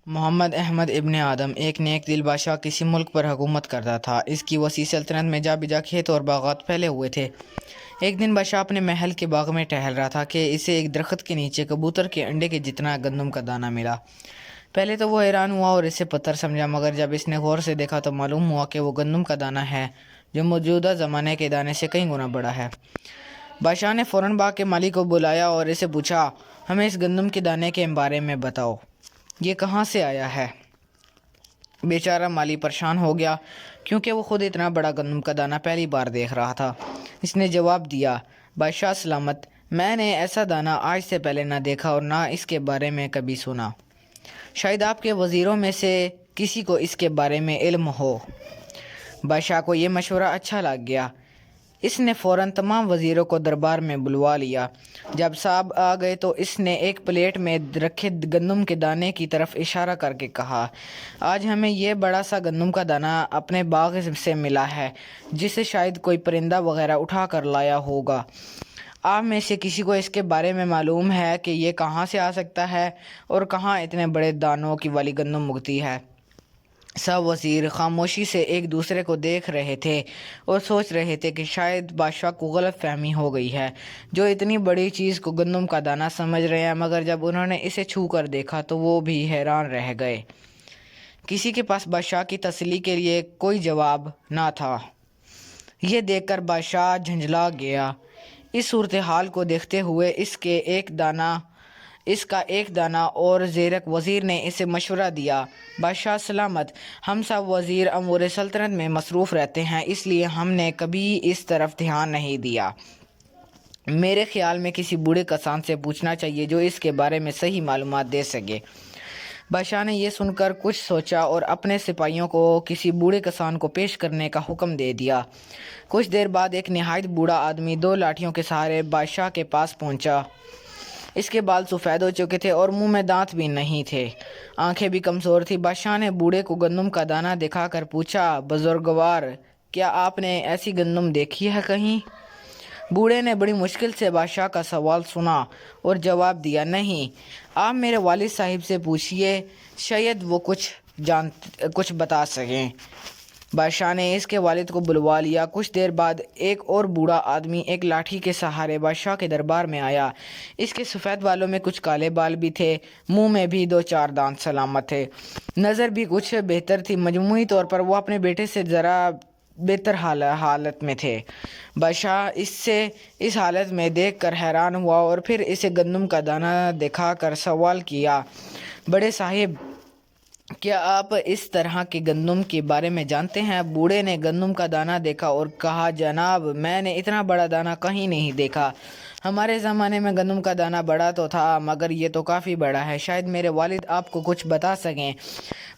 محمد احمد ابن آدم ایک نیک دل بادشاہ کسی ملک پر حکومت کرتا تھا۔ اس کی وسیع سلطنت میں جا بجا کھیت اور باغات پھیلے ہوئے تھے۔ ایک دن بادشاہ اپنے محل کے باغ میں ٹہل رہا تھا کہ اسے ایک درخت کے نیچے کبوتر کے انڈے کے جتنا گندم کا دانہ ملا۔ پہلے تو وہ حیران ہوا اور اسے پتھر سمجھا، مگر جب اس نے غور سے دیکھا تو معلوم ہوا کہ وہ گندم کا دانہ ہے جو موجودہ زمانے کے دانے سے کئی گنا بڑا ہے۔ بادشاہ نے فوراً باغ کے مالی کو بلایا اور اسے پوچھا، ہمیں اس گندم کے دانے کے بارے میں بتاؤ، یہ کہاں سے آیا ہے؟ بیچارہ مالی پریشان ہو گیا کیونکہ وہ خود اتنا بڑا گندم کا دانہ پہلی بار دیکھ رہا تھا۔ اس نے جواب دیا، بادشاہ سلامت، میں نے ایسا دانہ آج سے پہلے نہ دیکھا اور نہ اس کے بارے میں کبھی سنا۔ شاید آپ کے وزیروں میں سے کسی کو اس کے بارے میں علم ہو۔ بادشاہ کو یہ مشورہ اچھا لگ گیا۔ اس نے فوراً تمام وزیروں کو دربار میں بلوا لیا۔ جب سب آ گئے تو اس نے ایک پلیٹ میں رکھے گندم کے دانے کی طرف اشارہ کر کے کہا، آج ہمیں یہ بڑا سا گندم کا دانہ اپنے باغ سے ملا ہے جسے شاید کوئی پرندہ وغیرہ اٹھا کر لایا ہوگا۔ آپ میں سے کسی کو اس کے بارے میں معلوم ہے کہ یہ کہاں سے آ سکتا ہے اور کہاں اتنے بڑے دانوں کی والی گندم اگتی ہے؟ سب وزیر خاموشی سے ایک دوسرے کو دیکھ رہے تھے اور سوچ رہے تھے کہ شاید بادشاہ کو غلط فہمی ہو گئی ہے، جو اتنی بڑی چیز کو گندم کا دانہ سمجھ رہے ہیں، مگر جب انہوں نے اسے چھو کر دیکھا تو وہ بھی حیران رہ گئے۔ کسی کے پاس بادشاہ کی تسلی کے لیے کوئی جواب نہ تھا۔ یہ دیکھ کر بادشاہ جھنجھلا گیا۔ اس صورتحال کو دیکھتے ہوئے اس کا ایک دانہ اور زیرک وزیر نے اسے مشورہ دیا، بادشاہ سلامت، ہم سب وزیر امور سلطنت میں مصروف رہتے ہیں، اس لیے ہم نے کبھی اس طرف دھیان نہیں دیا۔ میرے خیال میں کسی بوڑھے کسان سے پوچھنا چاہیے جو اس کے بارے میں صحیح معلومات دے سکے۔ بادشاہ نے یہ سن کر کچھ سوچا اور اپنے سپاہیوں کو کسی بوڑھے کسان کو پیش کرنے کا حکم دے دیا۔ کچھ دیر بعد ایک نہایت بوڑھا آدمی 2 لاٹھیوں کے سہارے بادشاہ کے پاس پہنچا۔ اس کے بال سفید ہو چکے تھے اور منہ میں دانت بھی نہیں تھے، آنکھیں بھی کمزور تھیں۔ بادشاہ نے بوڑھے کو گندم کا دانہ دکھا کر پوچھا، بزرگوار، کیا آپ نے ایسی گندم دیکھی ہے کہیں؟ بوڑھے نے بڑی مشکل سے بادشاہ کا سوال سنا اور جواب دیا، نہیں، آپ میرے والد صاحب سے پوچھئے، شاید وہ کچھ بتا سکیں۔ بادشاہ نے اس کے والد کو بلوا لیا۔ کچھ دیر بعد ایک اور بوڑھا آدمی ایک لاٹھی کے سہارے بادشاہ کے دربار میں آیا۔ اس کے سفید بالوں میں کچھ کالے بال بھی تھے، منہ میں بھی 2-4 دانت سلامت تھے، نظر بھی کچھ بہتر تھی۔ مجموعی طور پر وہ اپنے بیٹے سے ذرا بہتر حالت میں تھے۔ بادشاہ اس حالت میں دیکھ کر حیران ہوا اور پھر اسے گندم کا دانہ دکھا کر سوال کیا، بڑے صاحب، کیا آپ اس طرح کے گندم کے بارے میں جانتے ہیں؟ بوڑھے نے گندم کا دانہ دیکھا اور کہا، جناب، میں نے اتنا بڑا دانہ کہیں نہیں دیکھا۔ ہمارے زمانے میں گندم کا دانہ بڑا تو تھا، مگر یہ تو کافی بڑا ہے، شاید میرے والد آپ کو کچھ بتا سکیں۔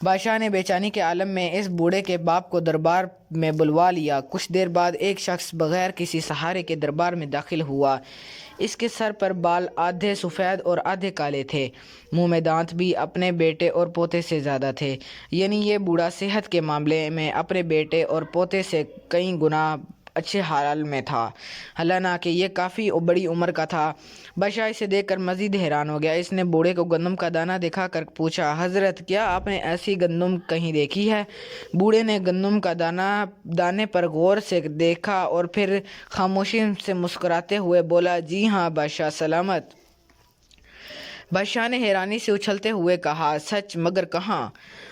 بادشاہ نے بے چینی کے عالم میں اس بوڑھے کے باپ کو دربار میں بلوا لیا۔ کچھ دیر بعد ایک شخص بغیر کسی سہارے کے دربار میں داخل ہوا۔ اس کے سر پر بال آدھے سفید اور آدھے کالے تھے، منہ میں دانت بھی اپنے بیٹے اور پوتے سے زیادہ تھے، یعنی یہ بوڑھا صحت کے معاملے میں اپنے بیٹے اور پوتے سے کئی گنا اچھے حال میں تھا، حالانکہ یہ کافی بڑی عمر کا تھا۔ بادشاہ اسے دیکھ کر مزید حیران ہو گیا۔ اس نے بوڑھے کو گندم کا دانہ دکھا کر پوچھا، حضرت، کیا آپ نے ایسی گندم کہیں دیکھی ہے؟ بوڑھے نے گندم کا دانے پر غور سے دیکھا اور پھر خاموشی سے مسکراتے ہوئے بولا، جی ہاں بادشاہ سلامت۔ بادشاہ نے حیرانی سے اچھلتے ہوئے کہا، سچ؟ مگر کہاں؟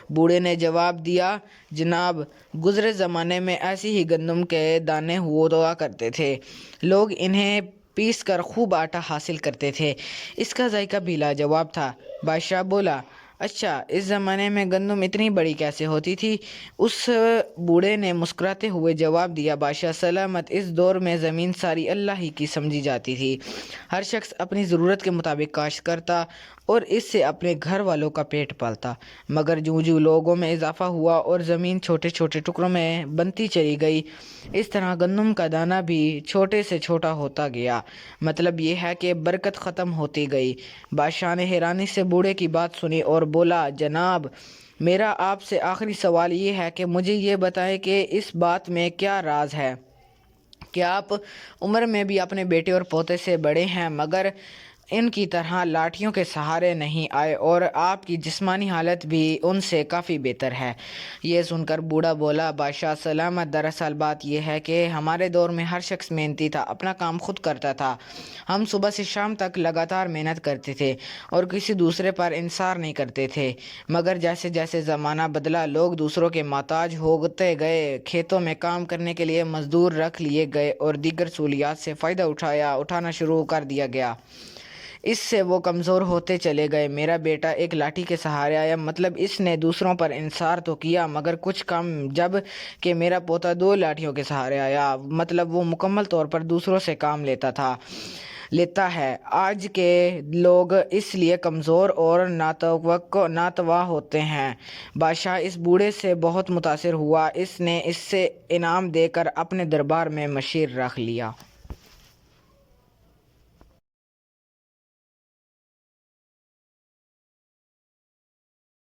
بوڑھے نے جواب دیا، جناب، گزرے زمانے میں ایسی ہی گندم کے دانے ہوا کرتے تھے، لوگ انہیں پیس کر خوب آٹا حاصل کرتے تھے، اس کا ذائقہ بھی لاجواب تھا۔ بادشاہ بولا، اچھا، اس زمانے میں گندم اتنی بڑی کیسے ہوتی تھی؟ اس بوڑھے نے مسکراتے ہوئے جواب دیا، بادشاہ سلامت، اس دور میں زمین ساری اللہ ہی کی سمجھی جاتی تھی، ہر شخص اپنی ضرورت کے مطابق کاشت کرتا اور اس سے اپنے گھر والوں کا پیٹ پالتا، مگر جوں لوگوں میں اضافہ ہوا اور زمین چھوٹے چھوٹے ٹکڑوں میں بنتی چلی گئی، اس طرح گندم کا دانہ بھی چھوٹے سے چھوٹا ہوتا گیا، مطلب یہ ہے کہ برکت ختم ہوتی گئی۔ بادشاہ نے حیرانی سے بوڑھے کی بات سنی اور بولا، جناب، میرا آپ سے آخری سوال یہ ہے کہ مجھے یہ بتائیں کہ اس بات میں کیا راز ہے؟ کیا آپ عمر میں بھی اپنے بیٹے اور پوتے سے بڑے ہیں، مگر ان کی طرح لاٹھیوں کے سہارے نہیں آئے اور آپ کی جسمانی حالت بھی ان سے کافی بہتر ہے۔ یہ سن کر بوڑھا بولا، بادشاہ سلامت، دراصل بات یہ ہے کہ ہمارے دور میں ہر شخص محنتی تھا، اپنا کام خود کرتا تھا۔ ہم صبح سے شام تک لگاتار محنت کرتے تھے اور کسی دوسرے پر انحصار نہیں کرتے تھے، مگر جیسے جیسے زمانہ بدلا، لوگ دوسروں کے محتاج ہوتے گئے، کھیتوں میں کام کرنے کے لیے مزدور رکھ لیے گئے اور دیگر سہولیات سے فائدہ اٹھانا شروع کر دیا گیا۔ اس سے وہ کمزور ہوتے چلے گئے۔ میرا بیٹا ایک لاٹھی کے سہارے آیا، مطلب اس نے دوسروں پر انحصار تو کیا مگر کچھ کم، جب کہ میرا پوتا 2 لاٹھیوں کے سہارے آیا، مطلب وہ مکمل طور پر دوسروں سے کام لیتا ہے۔ آج کے لوگ اس لیے کمزور اور ناتواں ہوتے ہیں۔ بادشاہ اس بوڑھے سے بہت متاثر ہوا، اس نے اسے انعام دے کر اپنے دربار میں مشیر رکھ لیا۔